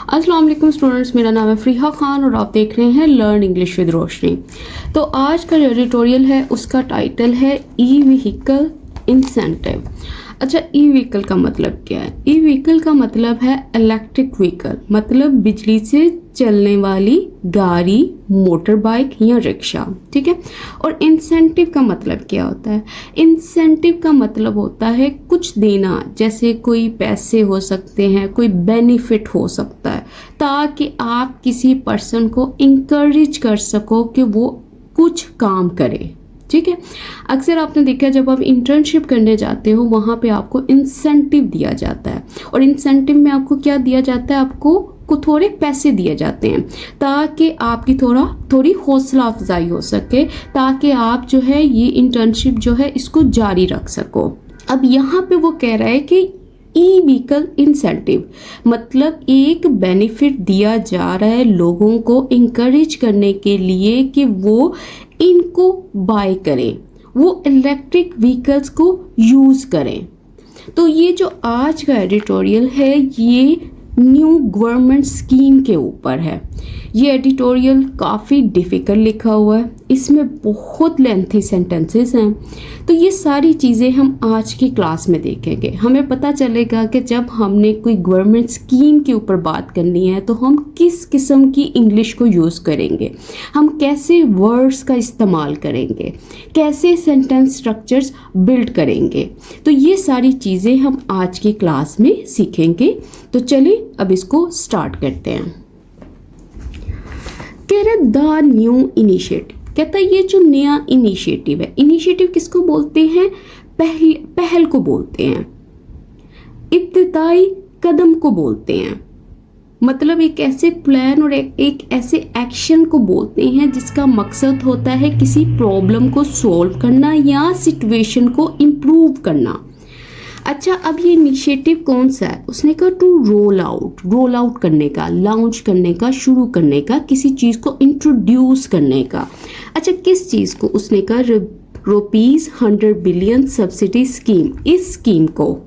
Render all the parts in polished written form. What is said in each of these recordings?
अस्सलाम वालेकुम स्टूडेंट्स, मेरा नाम है फ़रीहा खान और आप देख रहे हैं लर्न इंग्लिश विद रोशनी। तो आज का जो एडिटोरियल है उसका टाइटल है ई व्हीकल इंसेंटिव। अच्छा, ई व्हीकल का मतलब क्या है? ई व्हीकल का मतलब है इलेक्ट्रिक व्हीकल, मतलब बिजली से चलने वाली गाड़ी, मोटर बाइक या रिक्शा। ठीक है। और इंसेंटिव का मतलब क्या होता है? इंसेंटिव का मतलब होता है कुछ देना, जैसे कोई पैसे हो सकते हैं, कोई बेनिफिट हो सकता है, ताकि आप किसी पर्सन को इंकरेज कर सको कि वो कुछ काम करे। ठीक है। अक्सर आपने देखा जब आप इंटर्नशिप करने जाते हो वहाँ पे आपको इंसेंटिव दिया जाता है, और इंसेंटिव में आपको क्या दिया जाता है? आपको थोड़े पैसे दिए जाते हैं ताकि आपकी थोड़ी हौसला अफजाई हो सके, ताकि आप जो है ये इंटर्नशिप जो है इसको जारी रख सको। अब यहाँ पे वो कह रहा है कि ई व्हीकल इंसेंटिव मतलब एक बेनिफिट दिया जा रहा है लोगों को इंकरेज करने के लिए कि वो इनको बाय करें, वो इलेक्ट्रिक व्हीकल्स को यूज़ करें। तो ये जो आज का एडिटोरियल है ये न्यू गवर्नमेंट स्कीम के ऊपर है। ये एडिटोरियल काफ़ी डिफ़िकल्ट लिखा हुआ है, इसमें बहुत लेंथी सेंटेंसेस हैं। तो ये सारी चीज़ें हम आज की क्लास में देखेंगे। हमें पता चलेगा कि जब हमने कोई गवर्नमेंट स्कीम के ऊपर बात करनी है तो हम किस किस्म की इंग्लिश को यूज़ करेंगे, हम कैसे वर्ड्स का इस्तेमाल करेंगे, कैसे सेंटेंस स्ट्रक्चर्स बिल्ड करेंगे। तो ये सारी चीज़ें हम आज की क्लास में सीखेंगे। तो चलिए अब इसको स्टार्ट करते हैं। कह रहे द न्यू इनिशिएटिव, कहता है ये जो नया इनिशिएटिव है, इनिशिएटिव किसको बोलते हैं? पहल को बोलते हैं, इब्तिदाई कदम को बोलते हैं। मतलब एक ऐसे प्लान और एक ऐसे एक्शन को बोलते हैं जिसका मकसद होता है किसी प्रॉब्लम को सॉल्व करना या सिचुएशन को इम्प्रूव करना। अच्छा, अब ये इनिशिएटिव कौन सा है? उसने कहा टू रोल आउट करने का, लॉन्च करने का, शुरू करने का, किसी चीज़ को इंट्रोड्यूस करने का। अच्छा, किस चीज़ को? उसने कहा ₹100 बिलियन सब्सिडी स्कीम। इस स्कीम को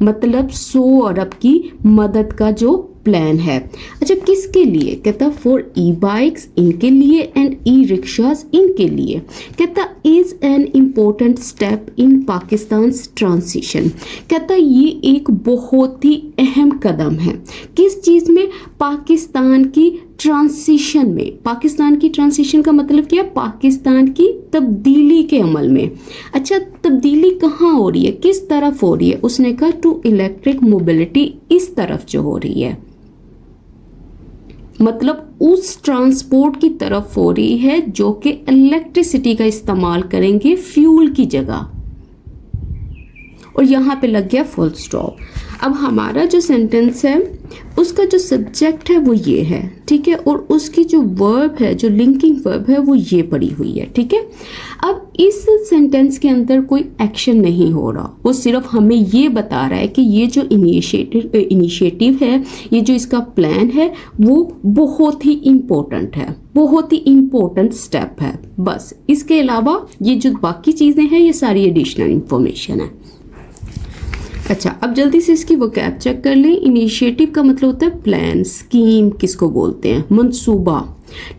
मतलब 100 अरब की मदद का जो प्लान है। अच्छा, किसके लिए? कहता फॉर ई बाइक्स, इनके लिए, एंड ई रिक्शाज, इनके लिए। कहता is an important step in Pakistan transition. कहता ये एक बहुत ही अहम कदम है। किस चीज़ में? पाकिस्तान की ट्रांजिशन में। पाकिस्तान की ट्रांजिशन का मतलब क्या? पाकिस्तान की तब्दीली के अमल में। अच्छा, तब्दीली कहाँ हो रही है, किस तरफ हो रही है? उसने कहा टू इलेक्ट्रिक मोबिलिटी, इस तरफ जो हो रही है, मतलब उस ट्रांसपोर्ट की तरफ हो रही है जो कि इलेक्ट्रिसिटी का इस्तेमाल करेंगे फ्यूल की जगह। और यहाँ पे लग गया फुल स्टॉप। अब हमारा जो सेंटेंस है उसका जो सब्जेक्ट है वो ये है, ठीक है, और उसकी जो वर्ब है, जो लिंकिंग वर्ब है वो ये पड़ी हुई है। ठीक है। अब इस सेंटेंस के अंदर कोई एक्शन नहीं हो रहा, वो सिर्फ हमें ये बता रहा है कि ये जो इनिशिएटिव है, ये जो इसका प्लान है वो बहुत ही इम्पोर्टेंट है, बहुत ही इम्पोर्टेंट स्टेप है। बस इसके अलावा ये जो बाकी चीज़ें हैं ये सारी एडिशनल इंफॉर्मेशन है। अच्छा, अब जल्दी से इसकी वोकैब चेक कर लें। इनिशिएटिव का मतलब होता है प्लान, स्कीम किसको बोलते हैं? मंसूबा।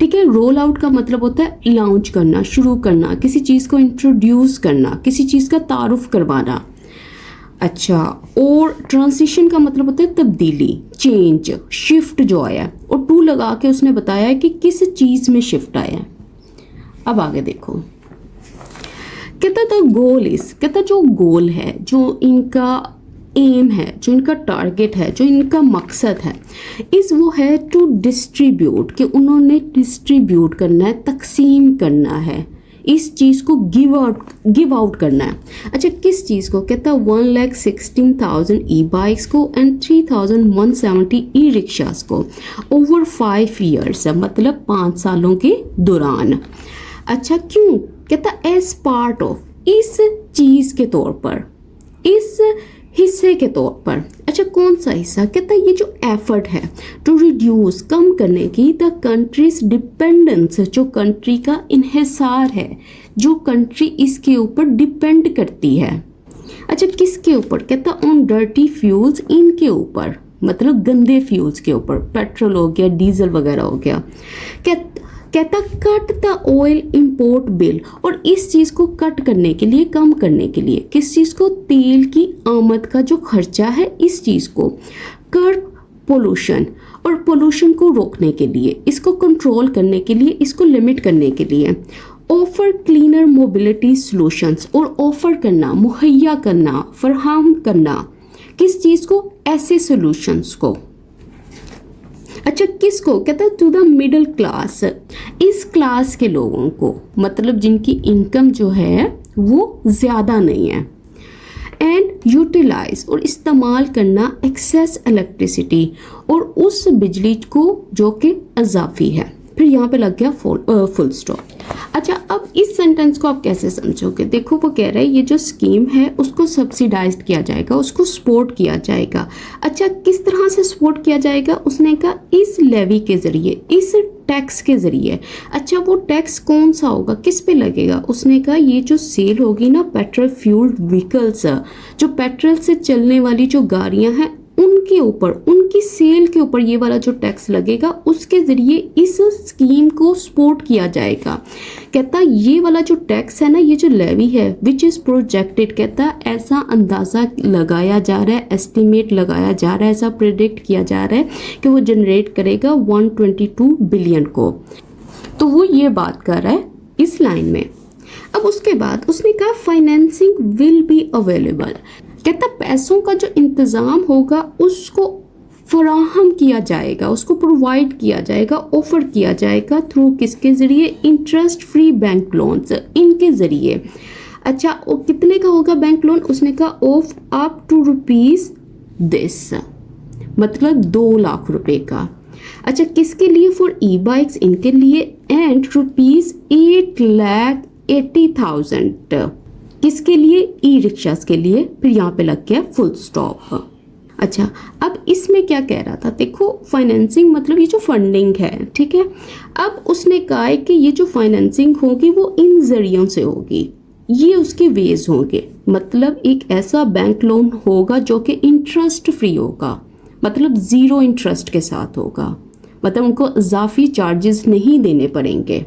ठीक है। रोल आउट का मतलब होता है लॉन्च करना, शुरू करना, किसी चीज़ को इंट्रोड्यूस करना, किसी चीज़ का तारुफ करवाना। अच्छा, और ट्रांजिशन का मतलब होता है तब्दीली, चेंज, शिफ्ट जो आया, और टू लगा के उसने बताया है कि किस चीज़ में शिफ्ट आया है। अब आगे देखो, कहता था गोल इज, कहता जो गोल है, जो इनका एम है, जो इनका टारगेट है, जो इनका मकसद है, इस वो है टू डिस्ट्रीब्यूट, कि उन्होंने डिस्ट्रीब्यूट करना है, तकसीम करना है, इस चीज़ को गिव आउट करना है। अच्छा, किस चीज़ को? कहता 1,16,000 ई बाइक्स को एंड 3,170 ई रिक्शास को ओवर 5 ईयर्स, मतलब 5 सालों के दौरान। अच्छा, क्यों? कहता एज पार्ट ऑफ, इस चीज़ के तौर पर, इस हिस्से के तौर पर। अच्छा, कौन सा हिस्सा? कहता ये जो एफर्ट है टू रिड्यूस, कम करने की, द कंट्रीज डिपेंडेंस, जो कंट्री का इन्हिसार है, जो कंट्री इसके ऊपर डिपेंड करती है। अच्छा, किसके ऊपर? कहता ऑन डर्टी फ्यूल्स, इनके ऊपर, मतलब गंदे फ्यूल्स के ऊपर, पेट्रोल हो गया, डीजल वगैरह हो गया। कहता cut the oil import bill, और इस चीज़ को कट करने के लिए, कम करने के लिए, किस चीज़ को, तेल की आमद का जो खर्चा है इस चीज़ को, कर पोल्यूशन, और पोल्यूशन को रोकने के लिए, इसको कंट्रोल करने के लिए, इसको लिमिट करने के लिए, ऑफर क्लीनर मोबिलिटी सॉल्यूशंस, और ऑफर करना, मुहैया करना, फराहम करना, किस चीज़ को, ऐसे सॉल्यूशंस को। अच्छा किसको, कहता है टू द मिडिल क्लास, इस क्लास के लोगों को, मतलब जिनकी इनकम जो है वो ज़्यादा नहीं है। एंड यूटिलाइज, और इस्तेमाल करना एक्सेस इलेक्ट्रिसिटी, और उस बिजली को जो कि इजाफी है। फिर यहाँ पे लग गया फुल स्टॉप। अच्छा अब इस सेंटेंस को आप कैसे समझोगे, देखो वो कह रहा है ये जो स्कीम है उसको सब्सिडाइज किया जाएगा, उसको सपोर्ट किया जाएगा। अच्छा किस तरह से सपोर्ट किया जाएगा, उसने कहा इस लेवी के ज़रिए, इस टैक्स के ज़रिए। अच्छा वो टैक्स कौन सा होगा, किस पे लगेगा, उसने कहा ये जो सेल होगी ना पेट्रोल फ्यूल्ड व्हीकल्स, जो पेट्रोल से चलने वाली जो गाड़ियाँ हैं उनके ऊपर, उनकी सेल के ऊपर ये वाला जो टैक्स लगेगा, उसके ज़रिए इस स्कीम को सपोर्ट किया जाएगा। कहता ये वाला जो टैक्स है ना, ये जो लेवी है विच इज़ प्रोजेक्टेड, कहता ऐसा अंदाज़ा लगाया जा रहा है, एस्टिमेट लगाया जा रहा है, ऐसा प्रिडिक्ट किया जा रहा है कि वो जनरेट करेगा 122 बिलियन को। तो वो ये बात कर रहा है इस लाइन में। अब उसके बाद उसने कहा फाइनेंसिंग विल बी अवेलेबल, कहता पैसों का जो इंतज़ाम होगा उसको फराहम किया जाएगा, उसको प्रोवाइड किया जाएगा, ऑफर किया जाएगा थ्रू किसके ज़रिए, इंटरेस्ट फ्री बैंक लोन्स, इनके ज़रिए। अच्छा वो कितने का होगा बैंक लोन, उसने कहा of up to rupees this, मतलब 2 लाख रुपए का। अच्छा किसके लिए, फॉर ई बाइक्स, इनके लिए, एंड ₹8,80,000 किसके लिए, ई रिक्शास के लिए। फिर यहाँ पे लग गया फुल स्टॉप। अच्छा अब इसमें क्या कह रहा था, देखो फाइनेंसिंग मतलब ये जो फंडिंग है, ठीक है। अब उसने कहा है कि ये जो फाइनेंसिंग होगी वो इन जरियों से होगी, ये उसके वेज होंगे, मतलब एक ऐसा बैंक लोन होगा जो कि इंटरेस्ट फ्री होगा, मतलब ज़ीरो इंटरेस्ट के साथ होगा, मतलब उनको इजाफी चार्जेस नहीं देने पड़ेंगे।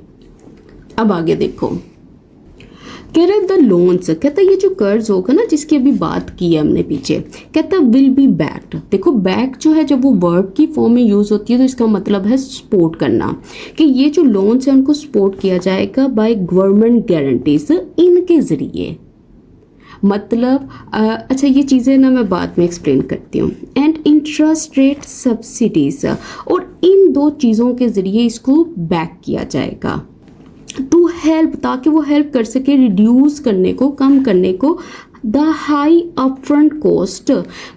अब आगे देखो कह रहे द लोन्स, कहता ये जो कर्ज होगा ना जिसकी अभी बात की है हमने पीछे, कहता विल बी बैक्ड। देखो बैक जो है जब वो वर्ब की फॉर्म में यूज़ होती है तो इसका मतलब है सपोर्ट करना, कि ये जो लोन्स हैं उनको सपोर्ट किया जाएगा बाय गवर्नमेंट गारंटीज, इनके ज़रिए। मतलब अच्छा ये चीज़ें ना मैं बाद में एक्सप्लेन करती हूँ। एंड इंटरेस्ट रेट सब्सिडीज, और इन 2 चीज़ों के ज़रिए इसको बैक किया जाएगा टू हेल्प, ताकि वो हेल्प कर सके रिड्यूस करने को, कम करने को द हाई अपफ्रंट कॉस्ट,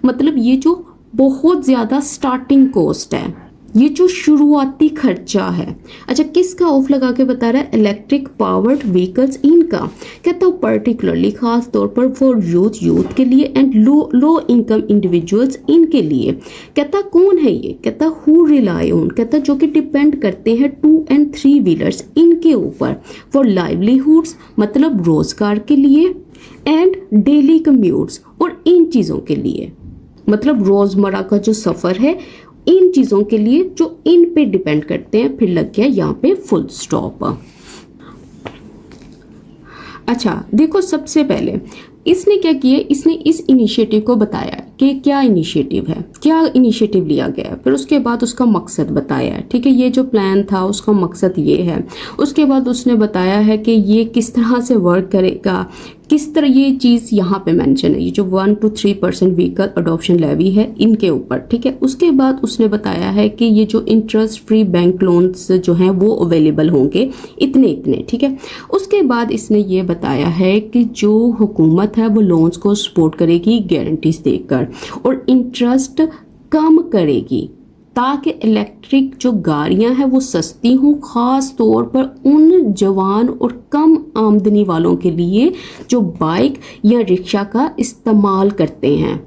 मतलब ये जो बहुत ज़्यादा स्टार्टिंग कॉस्ट है, ये जो शुरुआती खर्चा है। अच्छा किसका ऑफ लगा के बता रहा है, इलेक्ट्रिक पावर्ड व्हीकल्स, इनका। कहता हूँ पर्टिकुलरली खास तौर पर फॉर यूथ के लिए, एंड लो इनकम इंडिविजुअल्स, इनके लिए। कहता कौन है ये, कहता हु रिलाई ऑन, कहता जो कि डिपेंड करते हैं 2 and 3 व्हीलर्स, इनके ऊपर, फॉर लाइवलीहुड्स, मतलब रोजगार के लिए, एंड डेली कम्यूट्स, और इन चीज़ों के लिए, मतलब रोज़मर्रा का जो सफ़र है इन चीज़ों के लिए जो इन पे डिपेंड करते हैं। फिर लग गया यहाँ पे फुल स्टॉप। अच्छा देखो सबसे पहले इसने क्या किया, इसने इस इनिशिएटिव को बताया कि क्या इनिशिएटिव है, क्या इनिशिएटिव लिया गया, फिर उसके बाद उसका मकसद बताया है, ठीक है। ये जो प्लान था उसका मकसद ये है। उसके बाद उसने बताया है कि ये किस तरह से वर्क करेगा, किस तरह ये चीज़ यहाँ पे मेंशन है, ये जो 1 to 3% व्हीकल अडॉप्शन लेवी है इनके ऊपर, ठीक है। उसके बाद उसने बताया है कि ये जो इंटरेस्ट फ्री बैंक लोन्स जो हैं वो अवेलेबल होंगे इतने, ठीक है। उसके बाद इसने ये बताया है कि जो हुकूमत है वो लोन्स को सपोर्ट करेगी गारंटीज देकर, और इंटरेस्ट कम करेगी ताकि इलेक्ट्रिक जो गाड़ियां हैं वो सस्ती हों, ख़ास तौर पर उन जवान और कम आमदनी वालों के लिए जो बाइक या रिक्शा का इस्तेमाल करते हैं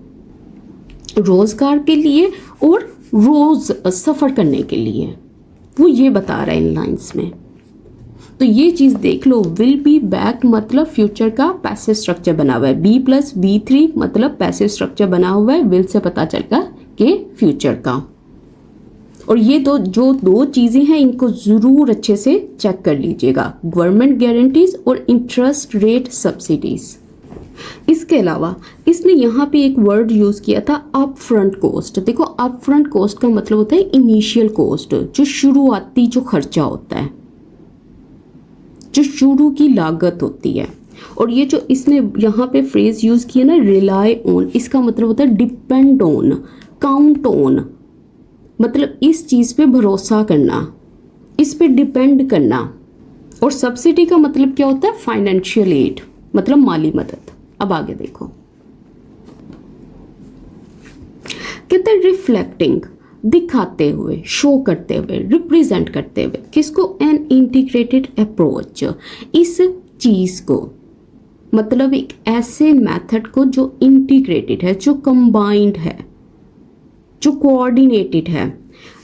रोज़गार के लिए और रोज़ सफ़र करने के लिए। वो ये बता रहा है इन लाइंस में। तो ये चीज़ देख लो, विल बी बैक मतलब फ्यूचर का पैसिव स्ट्रक्चर बना हुआ है, B+B3 मतलब पैसिव स्ट्रक्चर बना हुआ है, विल से पता चलता के फ्यूचर का। और ये दो चीज़ें हैं, इनको ज़रूर अच्छे से चेक कर लीजिएगा, गवर्नमेंट गारंटीज और इंटरेस्ट रेट सब्सिडीज़। इसके अलावा इसने यहाँ पे एक वर्ड यूज़ किया था अप फ्रंट कॉस्ट। देखो अप फ्रंट कॉस्ट का मतलब होता है इनिशियल कॉस्ट, जो शुरुआती जो खर्चा होता है, जो शुरू की लागत होती है। और ये जो इसने यहाँ पे फ्रेज यूज़ किया ना रिलाई ऑन, इसका मतलब होता है डिपेंड ऑन, काउंट ऑन, मतलब इस चीज़ पे भरोसा करना, इस पे डिपेंड करना। और सब्सिडी का मतलब क्या होता है फाइनेंशियल एड, मतलब माली मदद। अब आगे देखो, कहते हैं रिफ्लेक्टिंग, दिखाते हुए, शो करते हुए, रिप्रेजेंट करते हुए, किसको, एन इंटीग्रेटेड अप्रोच, इस चीज को, मतलब एक ऐसे मेथड को जो इंटीग्रेटेड है, जो कंबाइंड है, जो कोऑर्डिनेटेड है।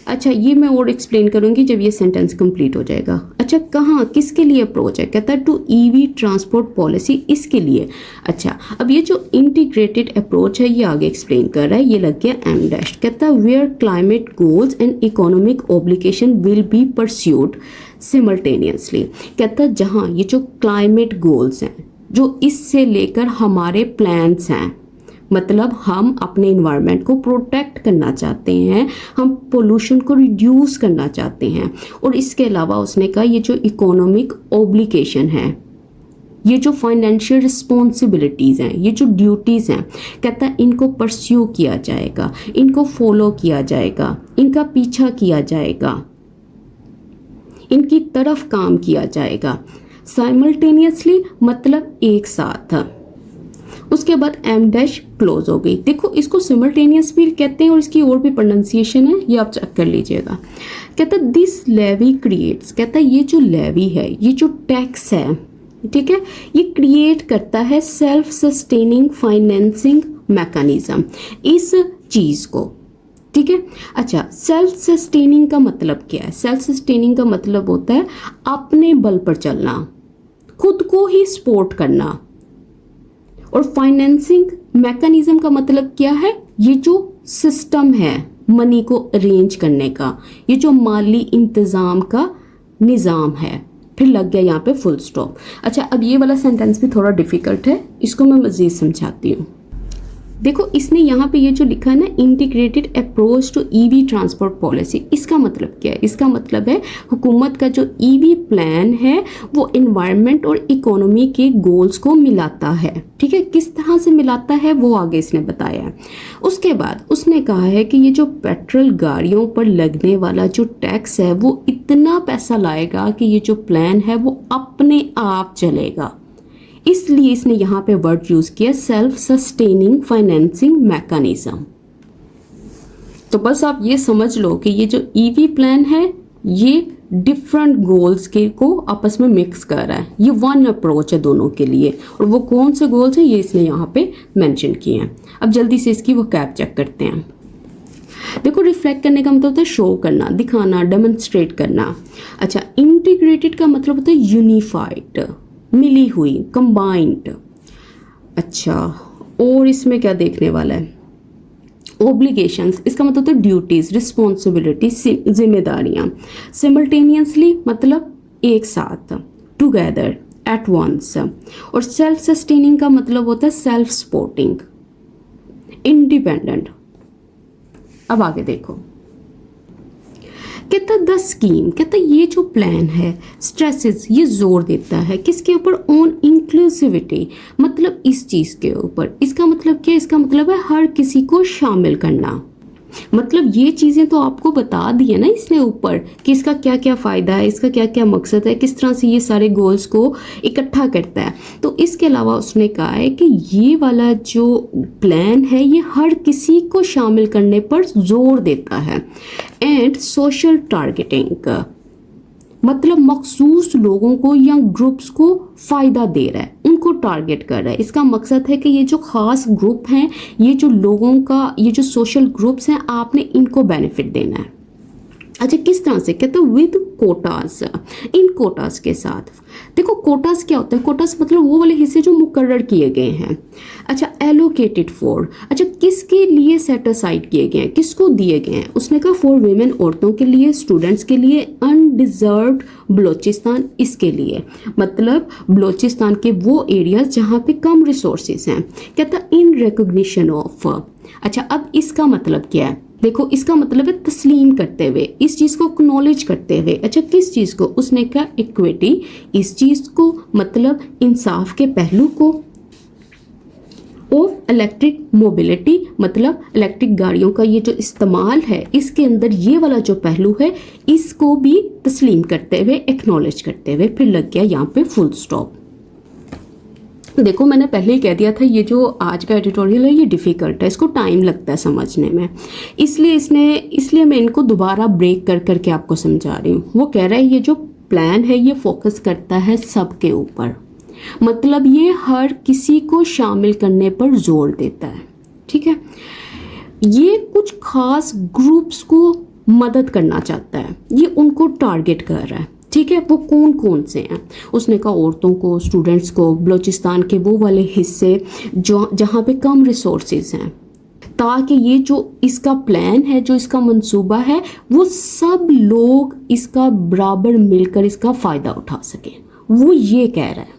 अच्छा ये मैं और एक्सप्लेन करूंगी जब ये सेंटेंस कंप्लीट हो जाएगा। अच्छा कहाँ, किसके लिए अप्रोच है, कहता है टू ईवी ट्रांसपोर्ट पॉलिसी, इसके लिए। अच्छा अब ये जो इंटीग्रेटेड अप्रोच है ये आगे एक्सप्लेन कर रहा है, ये लग गया एम डैश। कहता है where climate goals and economic obligation will be pursued simultaneously. कहता है जहाँ ये जो क्लाइमेट गोल्स हैं, जो इससे लेकर हमारे प्लान्स हैं, मतलब हम अपने इन्वायरमेंट को प्रोटेक्ट करना चाहते हैं, हम पोल्यूशन को रिड्यूस करना चाहते हैं। और इसके अलावा उसने कहा ये जो इकोनॉमिक ऑब्लिगेशन है, ये जो फाइनेंशियल रिस्पॉन्सिबिलिटीज़ हैं, ये जो ड्यूटीज़ हैं, कहता है इनको परस्यू किया जाएगा, इनको फॉलो किया जाएगा, इनका पीछा किया जाएगा, इनकी तरफ काम किया जाएगा साइमल्टेनियसली, मतलब एक साथ। उसके बाद एम डैश क्लोज हो गई। देखो इसको सिमल्टेनियस भी कहते हैं और इसकी और भी प्रोनाउंसिएशन है, ये आप चेक कर लीजिएगा। कहता है दिस लेवी क्रिएट्स, कहता है ये जो लेवी है, ये जो टैक्स है, ठीक है, ये क्रिएट करता है सेल्फ सस्टेनिंग फाइनेंसिंग मैकेनिज्म, इस चीज़ को, ठीक है। अच्छा सेल्फ सस्टेनिंग का मतलब क्या है, सेल्फ सस्टेनिंग का मतलब होता है अपने बल पर चलना, खुद को ही सपोर्ट करना। और फाइनेंसिंग मैकेनिज्म का मतलब क्या है, ये जो सिस्टम है मनी को अरेंज करने का, ये जो माली इंतज़ाम का निज़ाम है। फिर लग गया यहाँ पे फुल स्टॉप। अच्छा अब ये वाला सेंटेंस भी थोड़ा डिफिकल्ट है, इसको मैं मज़ीद समझाती हूँ। देखो इसने यहाँ पे ये जो लिखा है ना integrated approach to EV transport policy, इसका मतलब क्या है, इसका मतलब है हुकूमत का जो ईवी प्लान है वो एनवायरनमेंट और इकोनॉमी के गोल्स को मिलाता है, ठीक है। किस तरह से मिलाता है वो आगे इसने बताया है। उसके बाद उसने कहा है कि ये जो पेट्रोल गाड़ियों पर लगने वाला जो टैक्स है वो इतना पैसा लाएगा कि ये जो प्लान है वो अपने आप चलेगा, इसलिए इसने यहाँ पे वर्ड यूज किया सेल्फ सस्टेनिंग फाइनेंसिंग मैकेनिज्म। तो बस आप ये समझ लो कि ये जो ईवी प्लान है ये डिफरेंट गोल्स के को आपस में मिक्स कर रहा है, ये वन अप्रोच है दोनों के लिए। और वो कौन से गोल्स हैं ये इसने यहाँ पे मेंशन किए हैं। अब जल्दी से इसकी वो कैप चेक करते हैं। देखो रिफ्लेक्ट करने का मतलब होता है शो करना, दिखाना, डेमोन्स्ट्रेट करना। अच्छा इंटीग्रेटेड का मतलब होता है यूनिफाइड, मिली हुई, कंबाइंड। अच्छा और इसमें क्या देखने वाला है, ओब्लिगेशंस, इसका मतलब होता है ड्यूटीज, रिस्पॉन्सिबिलिटी, जिम्मेदारियां। सिमल्टेनियसली मतलब एक साथ, टुगेदर, एट वंस। और सेल्फ सस्टेनिंग का मतलब होता है सेल्फ सपोर्टिंग, इंडिपेंडेंट। अब आगे देखो, कहता द स्कीम, कहता ये जो प्लान है स्ट्रेसेस, ये जोर देता है किसके ऊपर, ऑन इंक्लूसिविटी, मतलब इस चीज़ के ऊपर। इसका मतलब क्या, इसका मतलब है हर किसी को शामिल करना। मतलब ये चीज़ें तो आपको बता दी है ना इसने ऊपर कि इसका क्या क्या फ़ायदा है, इसका क्या क्या मकसद है, किस तरह से ये सारे गोल्स को इकट्ठा करता है। तो इसके अलावा उसने कहा है कि ये वाला जो प्लान है ये हर किसी को शामिल करने पर जोर देता है। एंड सोशल टारगेटिंग, मतलब मखसूस लोगों को या ग्रुप्स को फ़ायदा दे रहा है, उनको टारगेट कर रहा है। इसका मकसद है कि ये जो ख़ास ग्रुप हैं, ये जो लोगों का, ये जो सोशल ग्रुप्स हैं, आपने इनको बेनिफिट देना है। अच्छा किस तरह से, कहते हैं विद कोटास, इन कोटास के साथ। देखो कोटास क्या होता है, कोटास मतलब वो वाले हिस्से जो मुकर्रर किए गए हैं। अच्छा एलोकेटेड फॉर, अच्छा किसके लिए सेट असाइड किए गए हैं, किसको दिए गए हैं? उसने कहा फॉर वीमेन, औरतों के लिए, स्टूडेंट्स के लिए, अनडिजर्व्ड बलोचिस्तान, इसके लिए, मतलब बलोचिस्तान के वो एरियाज जहाँ पे कम रिसोर्सेज हैं। कहता इन रिकॉग्निशन ऑफ। अच्छा, अब इसका मतलब क्या है? देखो, इसका मतलब है तस्लीम करते हुए, इस चीज़ को एक्नॉलेज करते हुए। अच्छा, किस चीज़ को? उसने कहा इक्विटी, इस चीज़ को, मतलब इंसाफ के पहलू को, ऑफ इलेक्ट्रिक मोबिलिटी, मतलब इलेक्ट्रिक गाड़ियों का ये जो इस्तेमाल है, इसके अंदर ये वाला जो पहलू है, इसको भी तस्लीम करते हुए, एक्नॉलेज करते हुए, फिर लग गया यहाँ पे फुल स्टॉप। देखो, मैंने पहले ही कह दिया था ये जो आज का एडिटोरियल है ये डिफ़िकल्ट है, इसको टाइम लगता है समझने में, इसलिए मैं इनको दोबारा ब्रेक कर करके आपको समझा रही हूँ। वो कह रहा है ये जो प्लान है ये फोकस करता है सबके ऊपर, मतलब ये हर किसी को शामिल करने पर जोर देता है, ठीक है। ये कुछ खास ग्रुप्स को मदद करना चाहता है, ये उनको टारगेट कर रहा है, ठीक है। वो कौन कौन से हैं? उसने कहा औरतों को, स्टूडेंट्स को, बलूचिस्तान के वो वाले हिस्से जो जहाँ पे कम रिसोर्सेज हैं, ताकि ये जो इसका प्लान है, जो इसका मंसूबा है, वो सब लोग इसका बराबर मिलकर इसका फ़ायदा उठा सकें, वो ये कह रहा है।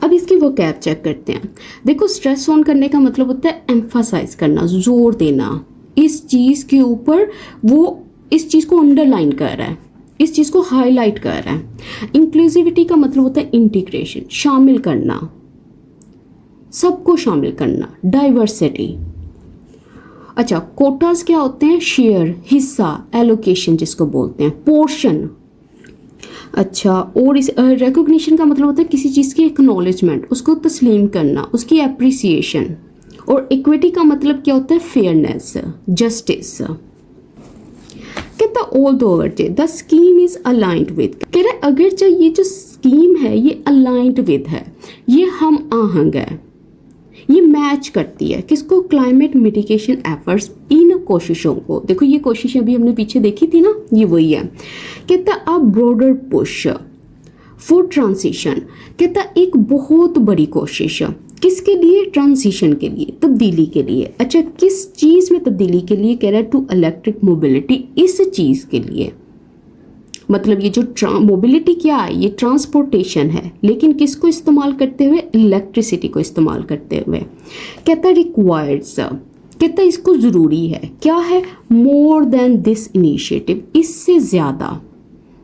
अब इसकी वो कैप चेक करते हैं। देखो, स्ट्रेस ऑन करने का मतलब होता है एम्फासाइज करना, जोर देना इस चीज़ के ऊपर, वो इस चीज़ को अंडरलाइन कर रहा है, इस चीज़ को हाईलाइट कर रहा है। इंक्लूसिविटी का मतलब होता है इंटीग्रेशन, शामिल करना, सबको शामिल करना, डाइवर्सिटी। अच्छा, कोटास क्या होते हैं? शेयर, हिस्सा, एलोकेशन जिसको बोलते हैं, पोर्शन। अच्छा, और इस रिकॉग्निशन का मतलब होता है किसी चीज़ की एक्नॉलेजमेंट, उसको तस्लीम करना, उसकी एप्रिसिएशन। और इक्विटी का मतलब क्या होता है? Fairness, justice. कहता ऑल दो अगर the scheme is aligned with, कह रहा है अगर चाहे ये जो स्कीम है ये अलाइंड विद है, ये हम आहंग है, ये मैच करती है किसको? क्लाइमेट मिटिगेशन एफर्ट्स, इन कोशिशों को। देखो, ये कोशिशें अभी हमने पीछे देखी थी ना, ये वही है। कहता a broader push for transition, कहता एक बहुत बड़ी कोशिश किसके लिए? ट्रांजिशन के लिए, तब्दीली के लिए। अच्छा, किस चीज़ में तब्दीली के लिए? कह रहा है टू इलेक्ट्रिक मोबिलिटी, इस चीज़ के लिए, मतलब ये जो मोबिलिटी क्या है? ये ट्रांसपोर्टेशन है, लेकिन किसको इस्तेमाल करते हुए? इलेक्ट्रिसिटी को इस्तेमाल करते हुए। कहता रिक्वायर्ड्स, कहता इसको ज़रूरी है, क्या है? मोर देन दिस इनिशिएटिव, इससे ज़्यादा,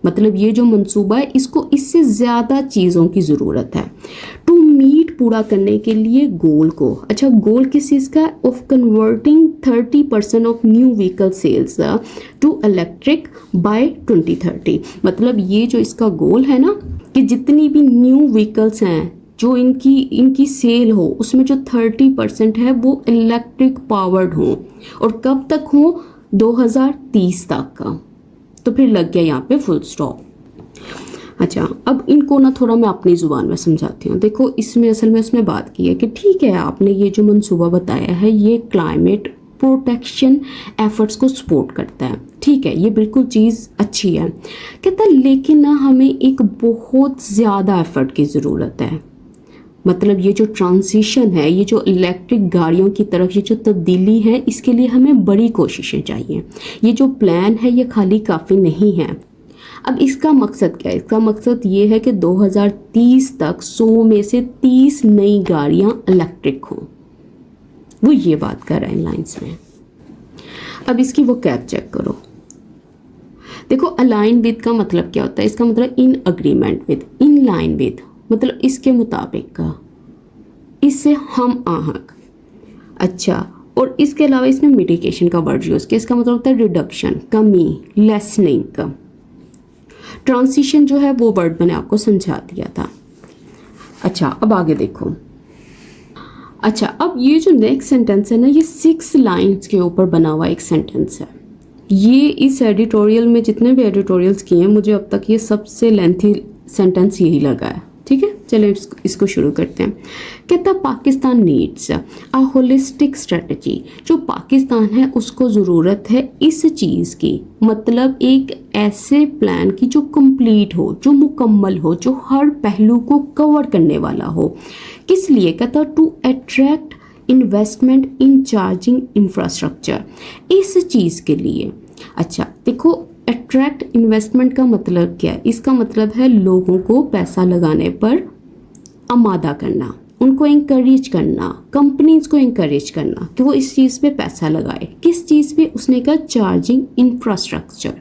मतलब ये जो मंसूबा है इसको इससे ज़्यादा चीज़ों की ज़रूरत है। टू मीट, पूरा करने के लिए गोल को। अच्छा, गोल किस चीज़ का? Of converting 30% of new vehicle sales to electric by 2030, मतलब ये जो इसका गोल है ना कि जितनी भी न्यू व्हीकल्स हैं जो इनकी सेल हो, उसमें जो 30% है वो इलेक्ट्रिक पावर्ड हो, और कब तक हो? 2030 तक का। तो फिर लग गया यहाँ पे फुल स्टॉप। अच्छा, अब इनको ना थोड़ा मैं अपनी ज़ुबान में समझाती हूँ। देखो, इसमें असल में उसमें बात की है कि ठीक है, आपने ये जो मंसूबा बताया है ये क्लाइमेट प्रोटेक्शन एफर्ट्स को सपोर्ट करता है, ठीक है, ये बिल्कुल चीज़ अच्छी है। कहता लेकिन ना हमें एक बहुत ज़्यादा एफर्ट की ज़रूरत है, मतलब ये जो ट्रांजिशन है, ये जो इलेक्ट्रिक गाड़ियों की तरफ ये जो तब्दीली है, इसके लिए हमें बड़ी कोशिशें चाहिए। ये जो प्लान है ये खाली काफ़ी नहीं है। अब इसका मकसद क्या है? इसका मकसद ये है कि 2030 तक 100 में से 30 नई गाड़ियाँ इलेक्ट्रिक हों, वो ये बात कर रहे हैं लाइन्स में। अब इसकी वो कैप चेक करो। देखो, अलाइन विद का मतलब क्या होता है? इसका मतलब in agreement with, in line with, मतलब इसके मुताबिक का, इससे हम आहंग। अच्छा, और इसके अलावा इसने मिटिगेशन का वर्ड यूज़ किया, इसका मतलब होता है रिडक्शन, कमी, लेसनिंग का। ट्रांजिशन जो है वो वर्ड मैंने आपको समझा दिया था। अच्छा, अब आगे देखो। अच्छा, अब ये जो नेक्स्ट सेंटेंस है ना, ये 6 लाइन्स के ऊपर बना हुआ एक सेंटेंस है। ये इस एडिटोरियल में जितने भी एडिटोरियल्स किए हैं, मुझे अब तक ये सबसे लेंथी सेंटेंस यही लगा है, ठीक है। चलिए इसको शुरू करते हैं। कहता Pakistan needs a holistic strategy, जो पाकिस्तान है उसको ज़रूरत है इस चीज़ की, मतलब एक ऐसे प्लान की जो कंप्लीट हो, जो मुकम्मल हो, जो हर पहलू को कवर करने वाला हो। किस लिए? कहता to attract investment in charging infrastructure, इस चीज़ के लिए। अच्छा देखो, अट्रैक्ट इन्वेस्टमेंट का मतलब क्या है? इसका मतलब है लोगों को पैसा लगाने पर आमादा करना, उनको इंकरेज करना, कंपनीज को इंकरेज करना कि वो इस चीज़ पे पैसा लगाए। किस चीज़ पे? उसने कहा चार्जिंग इंफ्रास्ट्रक्चर,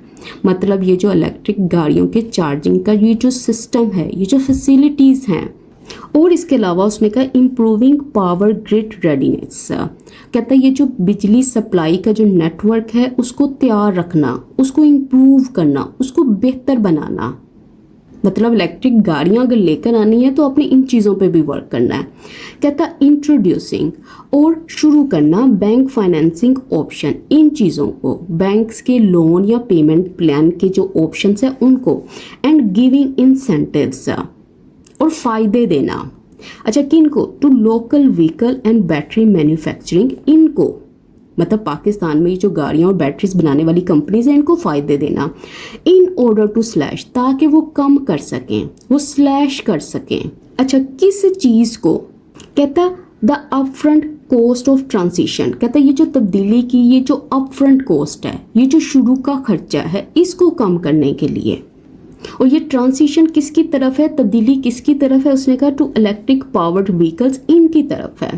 मतलब ये जो इलेक्ट्रिक गाड़ियों के चार्जिंग का ये जो सिस्टम है, ये जो फैसिलिटीज़ हैं। और इसके अलावा उसने कहा इम्प्रूविंग पावर ग्रिड रेडीनेस, कहता है ये जो बिजली सप्लाई का जो नेटवर्क है उसको तैयार रखना, उसको इम्प्रूव करना, उसको बेहतर बनाना। मतलब इलेक्ट्रिक गाड़ियां अगर लेकर आनी है तो अपनी इन चीज़ों पे भी वर्क करना है। कहता इंट्रोड्यूसिंग, और शुरू करना बैंक फाइनेंसिंग ऑप्शन, इन चीज़ों को, बैंक्स के लोन या पेमेंट प्लान के जो ऑप्शंस है उनको, एंड गिविंग इंसेंटिव्स, और फ़ायदे देना। अच्छा किनको? To local vehicle and battery manufacturing, इनको मतलब पाकिस्तान में जो गाड़ियाँ और बैटरीज बनाने वाली कंपनीज हैं इनको फ़ायदे देना। इन ऑर्डर टू स्लैश, ताकि वो कम कर सकें, वो स्लैश कर सकें। अच्छा किस चीज़ को? कहता the upfront cost of transition, कहता ये जो तब्दीली की ये जो अपफ्रंट कॉस्ट है, ये जो शुरू का खर्चा है, इसको कम करने के लिए। और ये ट्रांजिशन किसकी तरफ है? तब्दीली किसकी तरफ है? उसने कहा टू इलेक्ट्रिक पावर्ड व्हीकल्स, इनकी तरफ है।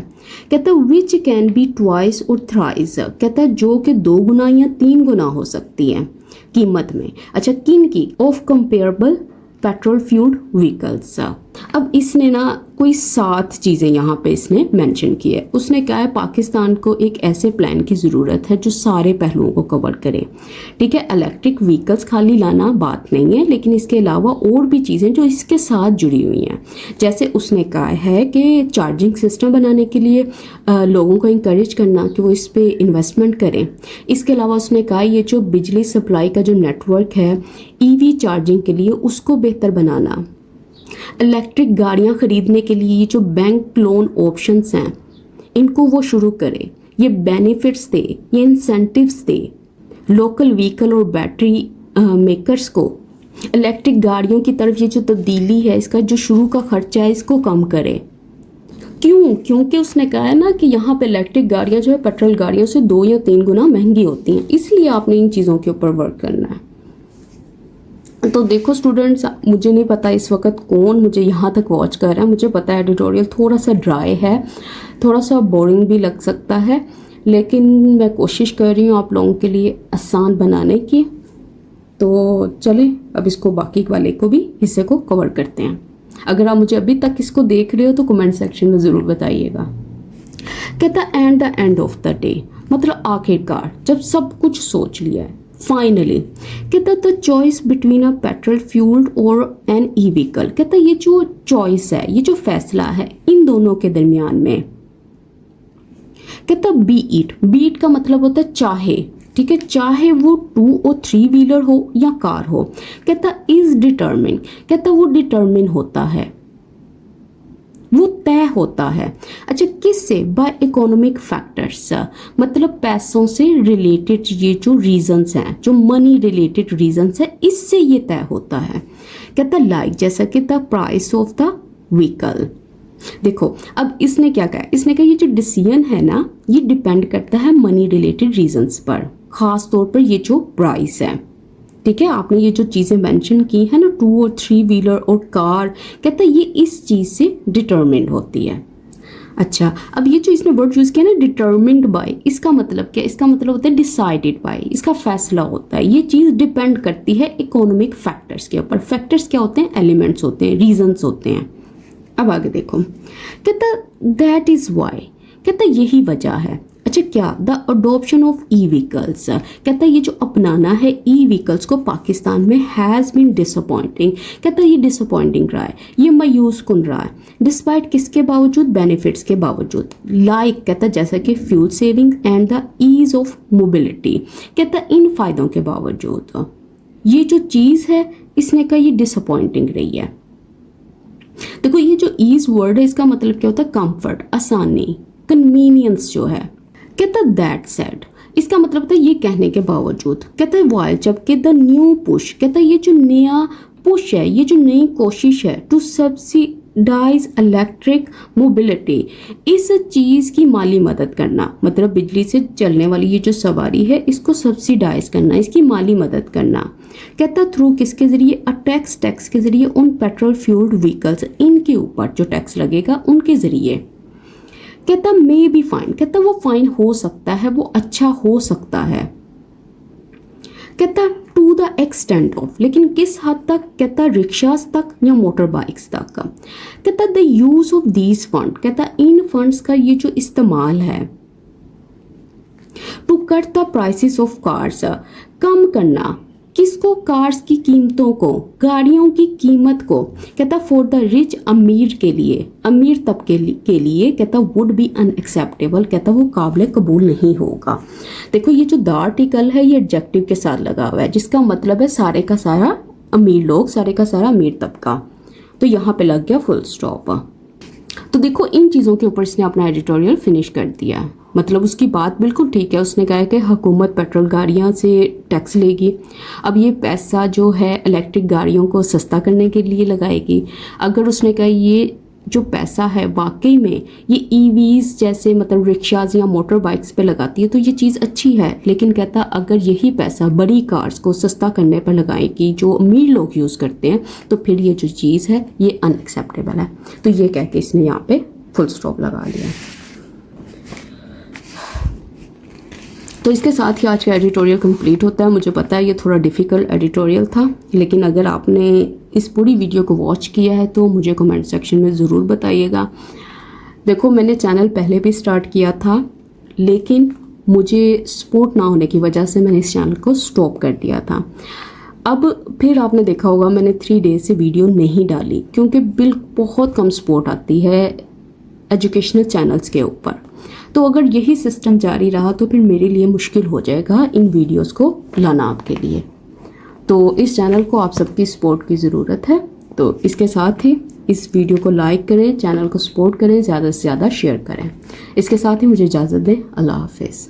कहता है विच कैन बी ट्वाइस और थ्राइस, कहता है जो कि 2 गुना या 3 गुना हो सकती है कीमत में। अच्छा किन की? Of comparable petrol fuelled vehicles. अब इसने ना कोई 7 चीज़ें यहाँ पे इसने मेंशन की है। उसने कहा है पाकिस्तान को एक ऐसे प्लान की ज़रूरत है जो सारे पहलुओं को कवर करे। ठीक है, इलेक्ट्रिक व्हीकल्स खाली लाना बात नहीं है, लेकिन इसके अलावा और भी चीज़ें जो इसके साथ जुड़ी हुई हैं। जैसे उसने कहा है कि चार्जिंग सिस्टम बनाने के लिए लोगों को इंकरेज करना कि वो इस पर इन्वेस्टमेंट करें। इसके अलावा उसने कहा ये जो बिजली सप्लाई का जो नेटवर्क है EV चार्जिंग के लिए उसको बेहतर बनाना। इलेक्ट्रिक गाड़ियां खरीदने के लिए ये जो बैंक लोन ऑप्शंस हैं इनको वो शुरू करे, ये बेनिफिट्स दे, ये इंसेंटिव्स दे लोकल व्हीकल और बैटरी मेकर्स को। इलेक्ट्रिक गाड़ियों की तरफ ये जो तब्दीली है, इसका जो शुरू का खर्चा है इसको कम करे। क्यों? क्योंकि उसने कहा है ना कि यहाँ पे इलेक्ट्रिक गाड़ियाँ जो है पेट्रोल गाड़ियों से 2 या 3 गुना महंगी होती हैं, इसलिए आपने इन चीज़ों के ऊपर वर्क करना है। तो देखो स्टूडेंट्स, मुझे नहीं पता इस वक्त कौन मुझे यहाँ तक वॉच कर रहा है। मुझे पता है एडिटोरियल थोड़ा सा ड्राई है, थोड़ा सा बोरिंग भी लग सकता है, लेकिन मैं कोशिश कर रही हूँ आप लोगों के लिए आसान बनाने की। तो चलें अब इसको बाकी वाले को भी हिस्से को कवर करते हैं। अगर आप मुझे अभी तक इसको देख रहे हो तो कमेंट सेक्शन में ज़रूर बताइएगा। कहता and the end of the day, मतलब आखिरकार जब सब कुछ सोच लिया है, फाइनली कहता the choice between a petrol fuelled और एन ई व्हीकल, कहता ये जो चॉइस है, ये जो फैसला है इन दोनों के दरमियान में, कहता बी इट का मतलब होता है चाहे, ठीक है, चाहे वो 2 और 3 व्हीलर हो या कार हो। कहता इज डिटरमिन, कहता वो डिटरमिन होता है, वो तय होता है। अच्छा किससे? बाय इकोनॉमिक फैक्टर्स, मतलब पैसों से रिलेटेड ये जो रीजंस हैं, जो मनी रिलेटेड रीजंस है, इससे ये तय होता है। कहता लाइक जैसा कि the price of the vehicle. देखो अब इसने क्या कहा, इसने कहा ये जो डिसीजन है ना ये डिपेंड करता है मनी रिलेटेड रीजंस पर, खास तौर पर ये जो प्राइस है। ठीक है, आपने ये जो चीज़ें मेंशन की है ना 2 और 3 व्हीलर और कार, कहता है ये इस चीज़ से डिटरमिन्ड होती है। अच्छा अब ये जो इसने वर्ड यूज़ किया ना डिटरमिन्ड बाय, इसका मतलब क्या? इसका मतलब होता है डिसाइडेड बाय, इसका फैसला होता है। ये चीज़ डिपेंड करती है इकोनॉमिक फैक्टर्स के ऊपर। फैक्टर्स क्या होते हैं? एलिमेंट्स होते हैं, रीजंस होते हैं। अब आगे देखो, कहता दैट इज़ वाई, कहता यही वजह है। अच्छा क्या? The adoption of E vehicles, कहता ये जो अपनाना है ई व्हीकल्स को पाकिस्तान में हैज़ बीन डिसअपॉइंटिंग, कहता ये डिसअपॉइंटिंग रहा है, ये मायूस कुन रहा है। डिस्पाइट किसके बावजूद? बेनिफिट्स के बावजूद। लाइक कहता जैसा कि fuel saving and the ease of mobility, कहता इन फ़ायदों के बावजूद ये जो चीज़ है इसने कहा ये डिसअपॉइंटिंग रही है। देखो ये जो ईज वर्ड है इसका मतलब क्या होता है? कंफर्ट, आसानी, कन्वीनियंस जो है। कहता दैट सेड, इसका मतलब होता है ये कहने के बावजूद। कहता है वाइल, जबकि द न्यू पुश, कहता है ये जो नया पुश है, ये जो नई कोशिश है टू सब्सिडाइज इलेक्ट्रिक मोबिलिटी, इस चीज़ की माली मदद करना, मतलब बिजली से चलने वाली ये जो सवारी है इसको सब्सिडाइज करना, इसकी माली मदद करना। कहता थ्रू किसके ज़रिए, अ टैक्स के ज़रिए उन पेट्रोल फ्यूल्ड व्हीकल्स, इनके ऊपर जो टैक्स लगेगा उनके ज़रिए। कहता मे बी फाइन, कहता वो फाइन हो सकता है, वो अच्छा हो सकता है। कहता टू द एक्सटेंट ऑफ, लेकिन किस हद तक, कहता रिक्शास तक या मोटर बाइक्स तक। कहता the use of these fund, कहता इन फंड्स का ये जो इस्तेमाल है, to cut the prices of cars, कम करना, किसको, कार्स की कीमतों को, गाड़ियों की कीमत को। कहता फॉर द रिच, अमीर के लिए, अमीर तबके के लिए, कहता वुड बी अनएक्सेप्टेबल, कहता वो काबिल कबूल नहीं होगा। देखो ये जो द आर्टिकल है ये एडजेक्टिव के साथ लगा हुआ है, जिसका मतलब है सारे का सारा अमीर लोग, सारे का सारा अमीर तबका। तो यहाँ पे लग गया फुल स्टॉप। तो देखो इन चीज़ों के ऊपर इसने अपना एडिटोरियल फिनिश कर दिया। मतलब उसकी बात बिल्कुल ठीक है, उसने कहा है कि हुकूमत पेट्रोल गाड़ियाँ से टैक्स लेगी, अब ये पैसा जो है इलेक्ट्रिक गाड़ियों को सस्ता करने के लिए लगाएगी। अगर उसने कहा ये जो पैसा है वाकई में ये ईवीज़ जैसे मतलब रिक्शाज या मोटर बाइक्स पे लगाती है तो ये चीज़ अच्छी है, लेकिन कहता अगर यही पैसा बड़ी कार्स को सस्ता करने पर लगाएगी जो अमीर लोग यूज़ करते हैं तो फिर ये जो चीज़ है ये अनएक्सेप्टेबल है। तो ये कह के इसने यहाँ पे फुल स्टॉप लगा लिया। तो इसके साथ ही आज का एडिटोरियल कंप्लीट होता है। मुझे पता है ये थोड़ा डिफ़िकल्ट एडिटोरियल था, लेकिन अगर आपने इस पूरी वीडियो को वॉच किया है तो मुझे कमेंट सेक्शन में ज़रूर बताइएगा। देखो मैंने चैनल पहले भी स्टार्ट किया था, लेकिन मुझे सपोर्ट ना होने की वजह से मैंने इस चैनल को स्टॉप कर दिया था। अब फिर आपने देखा होगा मैंने 3 डेज से वीडियो नहीं डाली, क्योंकि बहुत कम सपोर्ट आती है एजुकेशनल चैनल्स के ऊपर। तो अगर यही सिस्टम जारी रहा तो फिर मेरे लिए मुश्किल हो जाएगा इन वीडियोस को लाना आपके लिए। तो इस चैनल को आप सबकी सपोर्ट की ज़रूरत है। तो इसके साथ ही इस वीडियो को लाइक करें, चैनल को सपोर्ट करें, ज़्यादा से ज़्यादा शेयर करें। इसके साथ ही मुझे इजाज़त दें। अल्लाह हाफिज़।